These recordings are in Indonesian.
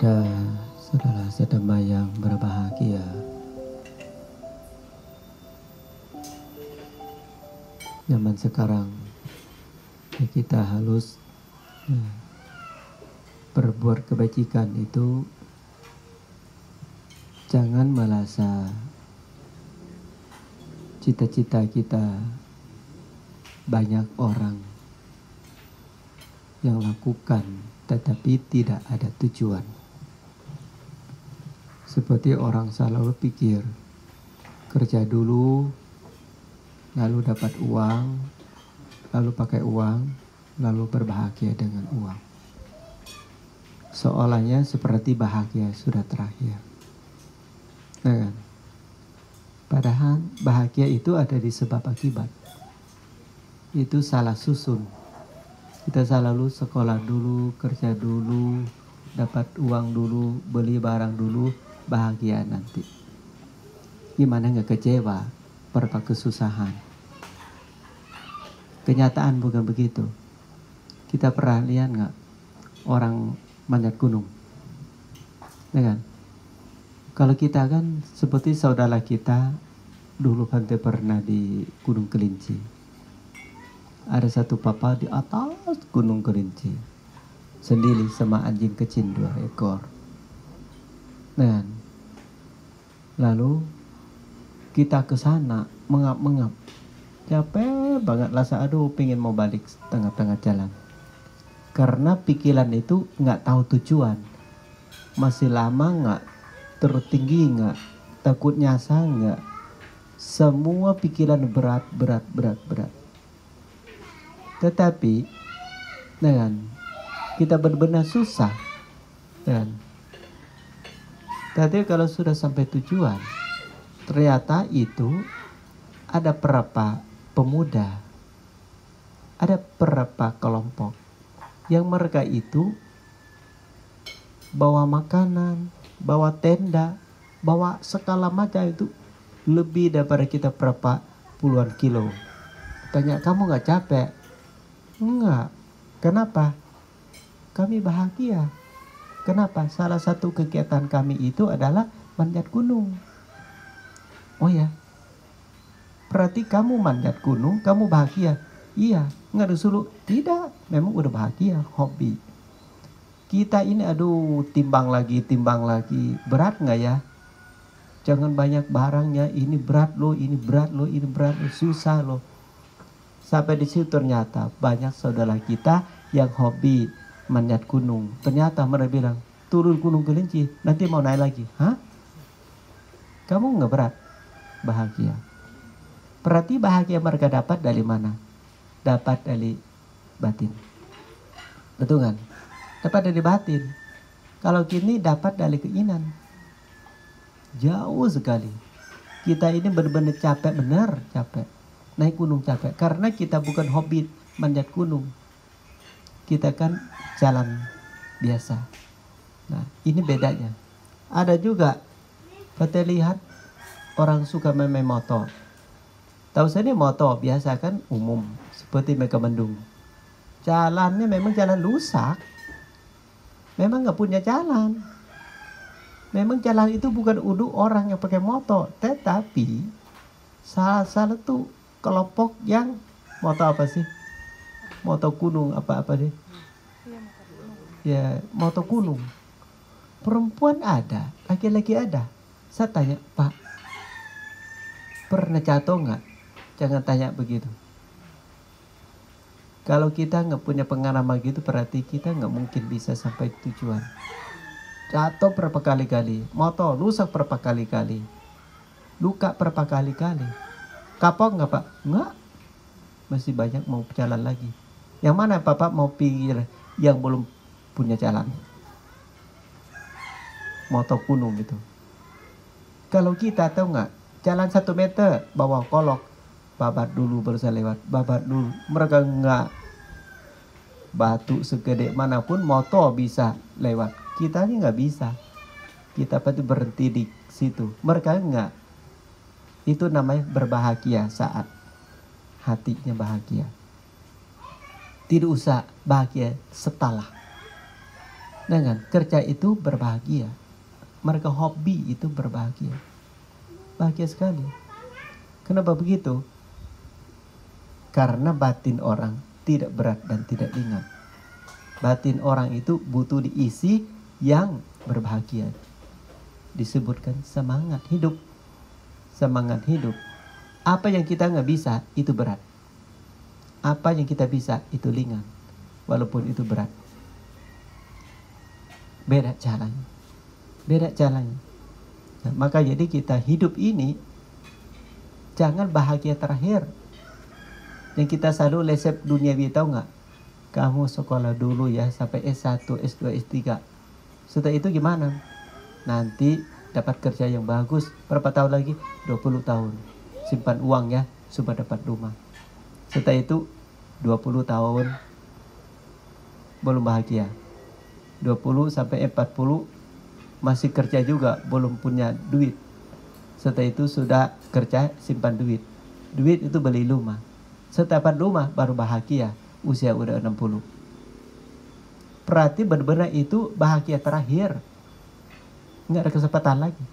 Kepada saudara sedema yang berbahagia, zaman sekarang kita harus berbuat kebajikan itu jangan merasa cita-cita kita banyak orang yang lakukan tetapi tidak ada tujuan. Seperti orang selalu pikir kerja dulu, lalu dapat uang, lalu pakai uang, lalu berbahagia dengan uang. Seolahnya seperti bahagia sudah terakhir. Nah, padahal bahagia itu ada di sebab akibat. Itu salah susun. Kita selalu sekolah dulu, kerja dulu, dapat uang dulu, beli barang dulu, bahagia nanti. Gimana nggak kecewa, berapa kesusahan. Kenyataan bukan begitu. Kita pernah lihat nggak orang manjat gunung? Ya kan? Kalau kita kan seperti saudara kita dulu kan pernah di Gunung Kelinci. Ada satu papa di atas Gunung Kelinci sendiri sama anjing kecil 2 ekor. Nah, lalu kita ke sana mengap-mengap, capek banget rasa, aduh pengen mau balik tengah-tengah jalan. Karena pikiran itu nggak tahu tujuan, masih lama nggak, tertinggi nggak, takut nyasar nggak, semua pikiran berat. Tetapi dengan kita benar-benar susah, dan tapi kalau sudah sampai tujuan, ternyata itu ada berapa pemuda, ada berapa kelompok yang mereka itu bawa makanan, bawa tenda, bawa segala macam itu lebih daripada kita berapa puluhan kilo. Tanya, kamu nggak capek? Enggak. Kenapa? Kami bahagia. Kenapa? Salah satu kegiatan kami itu adalah manjat gunung. Oh ya, berarti kamu manjat gunung, kamu bahagia? Iya. Nggak disuruh? Tidak. Memang udah bahagia, hobi. Kita ini aduh timbang lagi. Berat nggak ya? Jangan banyak barangnya. Ini berat loh, ini berat loh, susah loh. Sampai di situ ternyata banyak saudara kita yang hobi manjat gunung. Ternyata mereka bilang, turun Gunung Kelinci, nanti mau naik lagi. Hah? Kamu nggak berat? Bahagia. Berarti bahagia mereka dapat dari mana? Dapat dari batin. Betul kan? Dapat dari batin. Kalau kini dapat dari keinginan. Jauh sekali. Kita ini benar-benar capek, benar capek. Naik gunung capek. Karena kita bukan hobi manjat gunung. Kita kan jalan biasa. Nah, ini bedanya. Ada juga, kita lihat orang suka main motor. Tahu saya motor biasa kan umum. Seperti Megamendung. Jalannya memang jalan rusak. Memang nggak punya jalan. Memang jalan itu bukan untuk orang yang pakai motor. Tetapi salah tuh kelompok yang motor apa sih? Motor gunung apa sih? Ya, motor gunung. Perempuan ada, laki-laki ada. Saya tanya, Pak, pernah jatuh nggak? Jangan tanya begitu. Kalau kita nggak punya pengalaman gitu, berarti kita nggak mungkin bisa sampai tujuan. Jatuh berapa kali-kali, motor rusak berapa kali-kali, luka berapa kali-kali. Kapok nggak Pak? Nggak. Masih banyak mau jalan lagi. Yang mana Bapak mau pikir yang belum punya jalan? Motor gunung gitu. Kalau kita tahu nggak, jalan 1 meter bawa kolok, babat dulu baru saya lewat, babat dulu. Mereka nggak, batu segede manapun motor bisa lewat. Kita ini nggak bisa. Kita pasti berhenti di situ. Mereka nggak. Itu namanya berbahagia saat hatinya bahagia. Tidak usah bahagia setelah. Dengan kerja itu berbahagia. Mereka hobi itu berbahagia. Bahagia sekali. Kenapa begitu? Karena batin orang tidak berat dan tidak ringan. Batin orang itu butuh diisi yang berbahagia. Disebutkan semangat hidup. Semangat hidup. Apa yang kita nggak bisa itu berat. Apa yang kita bisa itu ringan. Walaupun itu berat. Beda caranya. Beda caranya. Nah, maka jadi kita hidup ini jangan bahagia terakhir. Yang kita selalu lesep duniawi, tahu nggak? Kamu sekolah dulu ya sampai S1, S2, S3. Setelah itu gimana? Nanti dapat kerja yang bagus. Berapa tahun lagi? 20 tahun. Simpan uang ya supaya dapat rumah. Setelah itu 20 tahun belum bahagia. 20 sampai 40 masih kerja juga, belum punya duit. Setelah itu sudah kerja, simpan duit. Duit itu beli rumah. Setelah dapat rumah baru bahagia, usia udah 60. Berarti benar-benar itu bahagia terakhir. Nggak ada kesempatan lagi.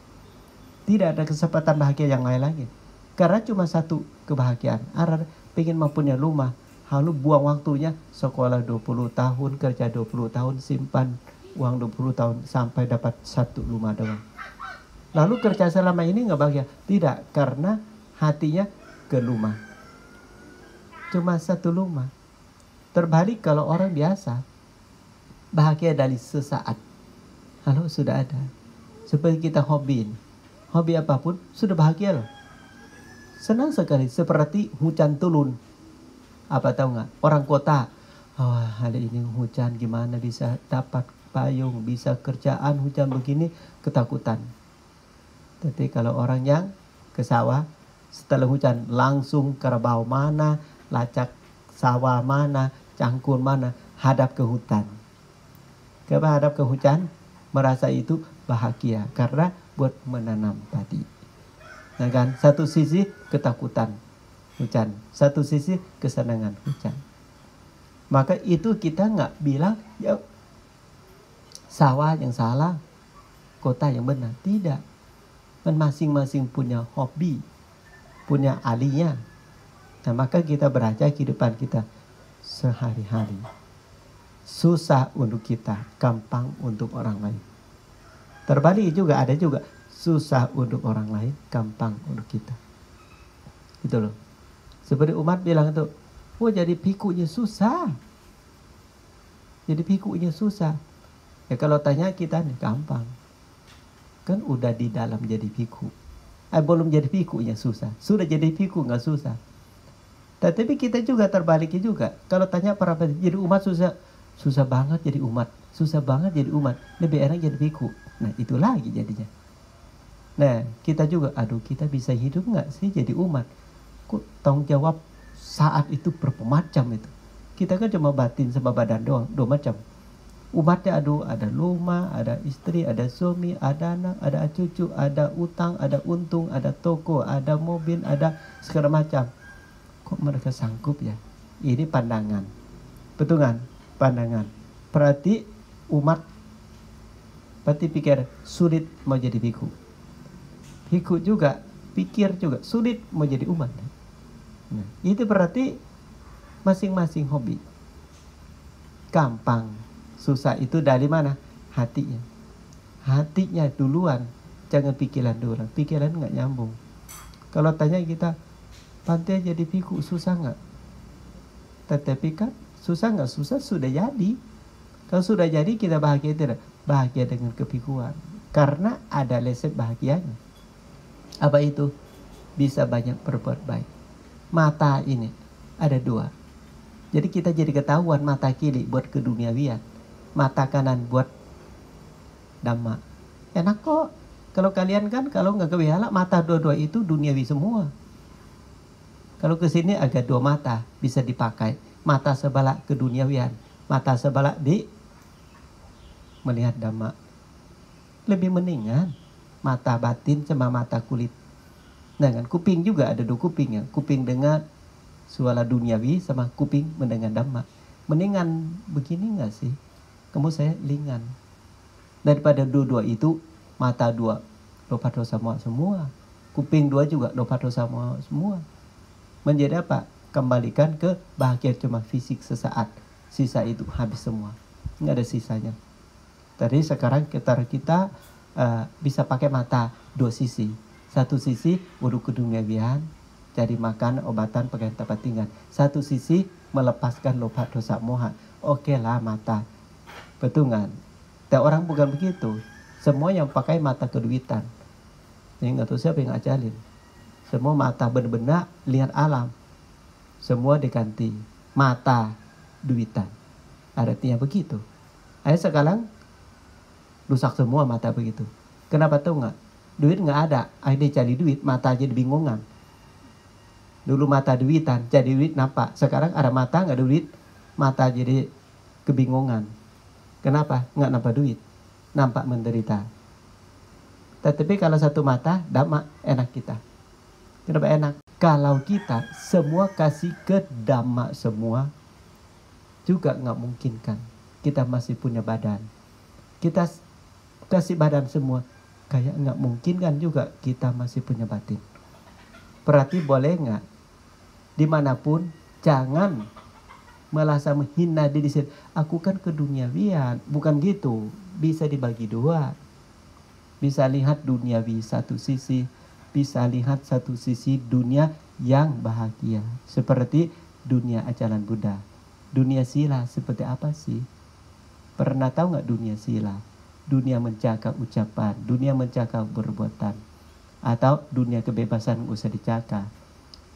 Tidak ada kesempatan bahagia yang lain lagi. Karena cuma satu kebahagiaan. Ada pengen mempunyai rumah. Lalu buang waktunya sekolah 20 tahun, kerja 20 tahun, simpan uang 20 tahun sampai dapat satu rumah doang. Lalu kerja selama ini nggak bahagia? Tidak, karena hatinya ke rumah. Cuma satu rumah. Terbalik kalau orang biasa, bahagia dari sesaat. Lalu sudah ada. Seperti kita hobi. Hobi apapun sudah bahagia loh. Senang sekali, seperti hujan turun. Apa tahu nggak? Orang kota, hari ini hujan gimana bisa dapat payung, bisa kerjaan hujan begini, ketakutan. Tapi kalau orang yang ke sawah, setelah hujan langsung kerbau mana, lacak sawah mana, cangkul mana, hadap ke hutan. Kenapa hadap ke hujan? Merasa itu bahagia karena buat menanam padi. Nah kan, satu sisi ketakutan hujan, satu sisi kesenangan hujan. Maka itu kita nggak bilang ya sawah yang salah, kota yang benar. Tidak. Kan masing-masing punya hobi, punya ahlinya. Nah maka kita belajar kehidupan kita sehari-hari. Susah untuk kita, gampang untuk orang lain. Terbalik juga, ada juga susah untuk orang lain, gampang untuk kita. Gitu loh. Seperti umat bilang itu, jadi pikunya susah. Jadi pikunya susah. Ya kalau tanya kita nih gampang. Kan udah di dalam jadi piku. Belum jadi pikunya susah. Sudah jadi piku nggak susah. Tetapi kita juga terbaliknya juga. Kalau tanya para jadi umat susah. Susah banget jadi umat. Susah banget jadi umat. Lebih enak jadi piku. Nah itu lagi jadinya. Nah kita juga, kita bisa hidup nggak sih jadi umat? Kok tanggung jawab saat itu bermacam itu. Kita kan cuma batin sama badan doang, dua macam. Umatnya ada rumah, ada istri, ada suami, ada anak, ada cucu, ada utang, ada untung, ada toko, ada mobil, ada segala macam. Kok mereka sanggup ya? Ini pandangan. Betul kan? Pandangan. Berarti umat berarti pikir sulit mau jadi biku. Biku juga pikir juga sulit mau jadi umat. Nah, itu berarti masing-masing hobi. Gampang, susah itu dari mana? Hatinya. Hatinya duluan, jangan pikiran duluan. Pikiran nggak nyambung. Kalau tanya kita, pantai jadi biku susah nggak? Tetapi kan susah nggak? Susah sudah jadi. Kalau sudah jadi kita bahagia tidak? Bahagia dengan kepikuan. Karena ada lesep bahagianya. Apa itu? Bisa banyak berbuat baik. Mata ini ada dua. Jadi kita jadi ketahuan mata kiri buat keduniawian, mata kanan buat dhamma. Enak kok. Kalau kalian kan kalau nggak ke wihara mata dua-dua itu duniawi semua. Kalau ke sini agak dua mata bisa dipakai. Mata sebelah keduniawian, mata sebelah di melihat dhamma. Lebih mendingan mata batin sama mata kulit. Nah kan kuping juga ada dua kuping ya. Kuping dengar suara duniawi sama kuping mendengar dhamma. Mendingan begini nggak sih? Kamu saya lingan. Daripada dua-dua itu, mata dua dosa semua, kuping dua juga dosa semua. Menjadi apa? Kembalikan ke bahagia cuma fisik sesaat, sisa itu habis semua, nggak ada sisanya. Tadi sekarang kita bisa pakai mata dua sisi. Satu sisi untuk keduniawian, cari makan, obatan, pakaian, tempat tinggal. Satu sisi melepaskan loba dosa moha. Oke lah mata, betul kan? Tapi orang bukan begitu. Semua yang pakai mata keduitan. Ini nggak tahu siapa yang ngajalin. Semua mata benar-benar lihat alam. Semua diganti mata duitan. Artinya begitu. Ayo sekarang rusak semua mata begitu. Kenapa tuh nggak? Duit nggak ada. Akhirnya cari duit, mata jadi bingungan. Dulu mata duitan, jadi duit nampak. Sekarang ada mata nggak duit, mata jadi kebingungan. Kenapa? Nggak nampak duit, nampak menderita. Tetapi kalau satu mata, dhamma enak kita. Kenapa enak? Kalau kita semua kasih ke dhamma semua, juga nggak mungkin kan. Kita masih punya badan. Kita kasih badan semua, kayak nggak mungkin kan juga kita masih punya batin. Berarti boleh nggak? Dimanapun jangan merasa menghina diri sendiri. Aku kan keduniawian, bukan gitu. Bisa dibagi dua. Bisa lihat duniawi satu sisi, bisa lihat satu sisi dunia yang bahagia. Seperti dunia ajaran Buddha. Dunia sila seperti apa sih? Pernah tahu nggak dunia sila? Dunia menjaga ucapan, dunia menjaga perbuatan, atau dunia kebebasan nggak usah dijaga,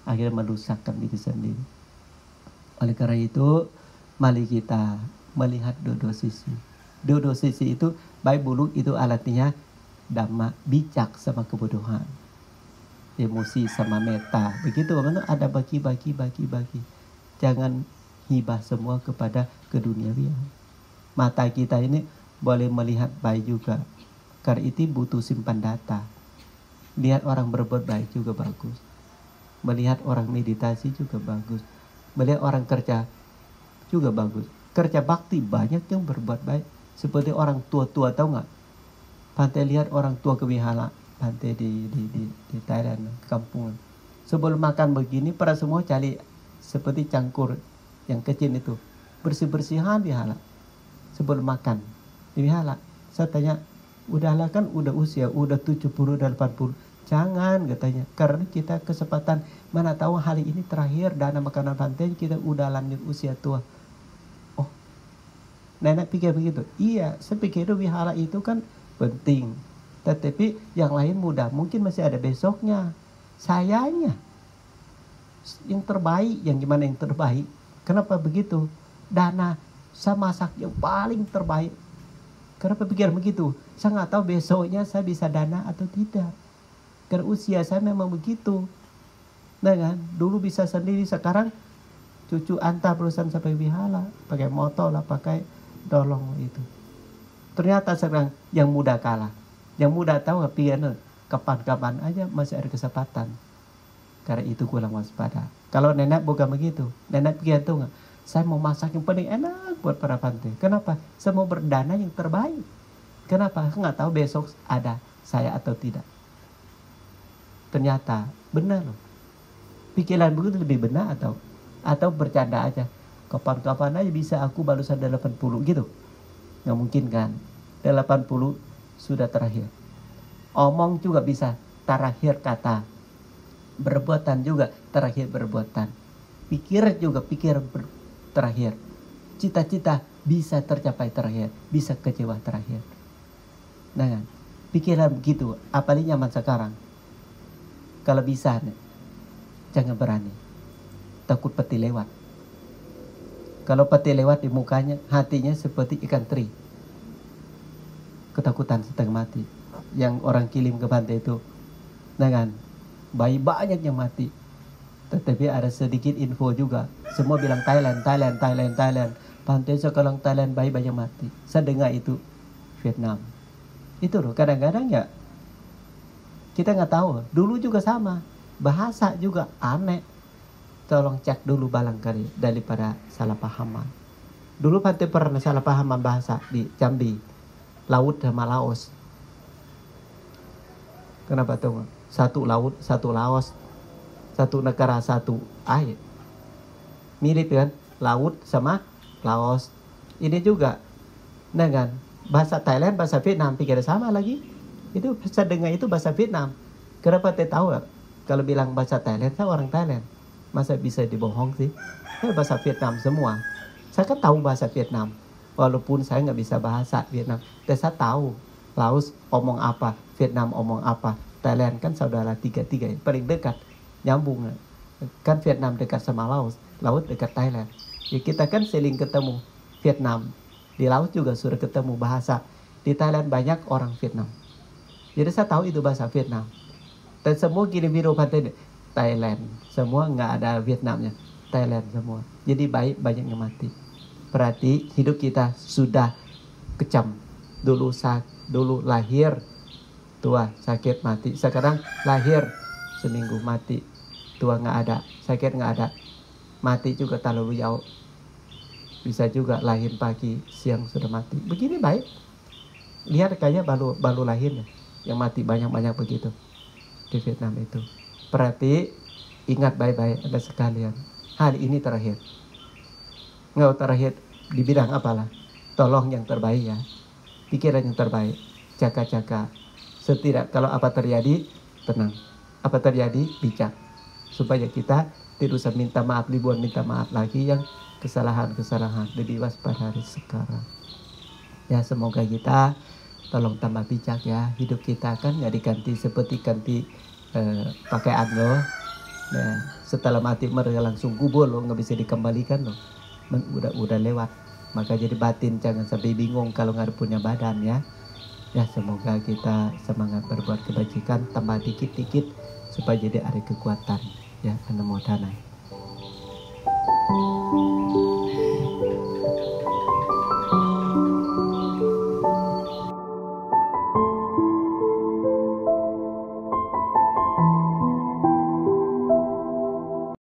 akhirnya merusakkan diri sendiri. Oleh karena itu, mari kita melihat dua sisi. Dua sisi itu baik buruk itu alatnya dhamma, bijak sama kebodohan, emosi sama meta. Begitu kan ada bagi. Jangan hibah semua kepada keduniawian. Mata kita ini boleh melihat baik juga. Karena itu butuh simpan data. Lihat orang berbuat baik juga bagus. Melihat orang meditasi juga bagus. Melihat orang kerja juga bagus. Kerja bakti banyak yang berbuat baik. Seperti orang tua-tua, tahu nggak? Pantai lihat orang tua ke wihara. Pantai di Thailand, kampung. Sebelum makan begini, para semua cari seperti cangkur yang kecil itu. Bersih-bersihan wihara. Sebelum makan di wihara. Saya tanya, udahlah kan udah usia, udah 70, udah 80. Jangan katanya, karena kita kesempatan, mana tahu hari ini terakhir dana makanan pantai kita udah lanjut usia tua. Oh, nenek pikir begitu. Iya, saya pikir wihara itu kan penting. Tetapi yang lain mudah, mungkin masih ada besoknya. Sayangnya, yang terbaik, yang gimana yang terbaik? Kenapa begitu? Dana, saya masak yang paling terbaik. Kenapa pikir begitu? Saya nggak tahu besoknya saya bisa dana atau tidak. Karena usia saya memang begitu. Nah kan, dulu bisa sendiri, sekarang cucu antar perusahaan sampai wihara, pakai motor lah, pakai dolong itu. Ternyata sekarang yang muda kalah. Yang muda tahu nggak piano, kapan-kapan aja masih ada kesempatan. Karena itu kurang waspada. Kalau nenek bukan begitu. Nenek pikir tuh nggak, saya mau masak yang paling enak buat para pantai. Kenapa? Saya mau berdana yang terbaik. Kenapa? Nggak tahu besok ada saya atau tidak. Ternyata benar loh. Pikiran begitu lebih benar atau bercanda aja. Kapan-kapan aja bisa aku balusan 80 gitu. Nggak mungkin kan. 80 sudah terakhir. Omong juga bisa terakhir kata. Perbuatan juga terakhir perbuatan. Pikir juga terakhir. Cita-cita bisa tercapai terakhir. Bisa kecewa terakhir. Nah kan. Pikiran begitu. Apalagi zaman sekarang. Kalau bisa, jangan berani. Takut peti lewat. Kalau peti lewat di mukanya, hatinya seperti ikan teri. Ketakutan setengah mati. Yang orang kirim ke pantai itu. Nah kan, bayi banyak yang mati. Tetapi ada sedikit info juga. Semua bilang Thailand. Pantai sekarang Thailand, bayi banyak mati. Saya dengar itu Vietnam. Itu loh, kadang-kadang ya kita nggak tahu. Dulu juga sama. Bahasa juga aneh. Tolong cek dulu barangkali daripada salah pahaman. Dulu pantai pernah salah pahaman bahasa di Jambi. laut sama Laos. Kenapa tuh? Satu laut, satu Laos, satu negara, satu air. Mirip kan? Laut sama Laos. Ini juga dengan bahasa Thailand, bahasa Vietnam pikir sama lagi. Itu bahasa dengar itu bahasa Vietnam. Kenapa saya tahu? Kalau bilang bahasa Thailand, saya orang Thailand. Masa bisa dibohong sih? Saya bahasa Vietnam semua. Saya kan tahu bahasa Vietnam. Walaupun saya nggak bisa bahasa Vietnam. Tapi saya tahu Laos omong apa, Vietnam omong apa. Thailand kan saudara tiga-tiga paling dekat. Nyambung. Kan Vietnam dekat sama Laos. Laos dekat Thailand. Ya kita kan seling ketemu Vietnam. Di Laos juga sudah ketemu bahasa. Di Thailand banyak orang Vietnam. Jadi saya tahu itu bahasa Vietnam. Dan semua gini biru pantai Thailand. Semua nggak ada Vietnamnya. Thailand semua. Jadi banyak yang mati. Berarti hidup kita sudah kecam. Dulu lahir tua sakit mati. Sekarang lahir seminggu mati. Tua nggak ada. Sakit nggak ada. Mati juga terlalu jauh. Bisa juga lahir pagi, siang sudah mati. Begini baik. Lihat kayaknya baru lahirnya. Yang mati banyak-banyak begitu. Di Vietnam itu. Berarti ingat baik-baik ada sekalian. Hari ini terakhir. Nggak terakhir di bidang apalah. Tolong yang terbaik ya. Pikiran yang terbaik. Jaga-jaga. Setidak kalau apa terjadi, tenang. Apa terjadi, bijak. Supaya kita tidak usah minta maaf, ribuan minta maaf lagi yang kesalahan-kesalahan. Lebih waspada dari sekarang. Ya semoga kita tolong tambah bijak ya. Hidup kita kan nggak diganti seperti ganti pakaian loh. Nah, setelah mati mereka langsung kubur loh, nggak bisa dikembalikan loh. Udah lewat. Maka jadi batin jangan sampai bingung kalau nggak punya badan ya. Ya semoga kita semangat berbuat kebajikan, tambah dikit-dikit supaya jadi ada kekuatan ya. Namo Dhanai.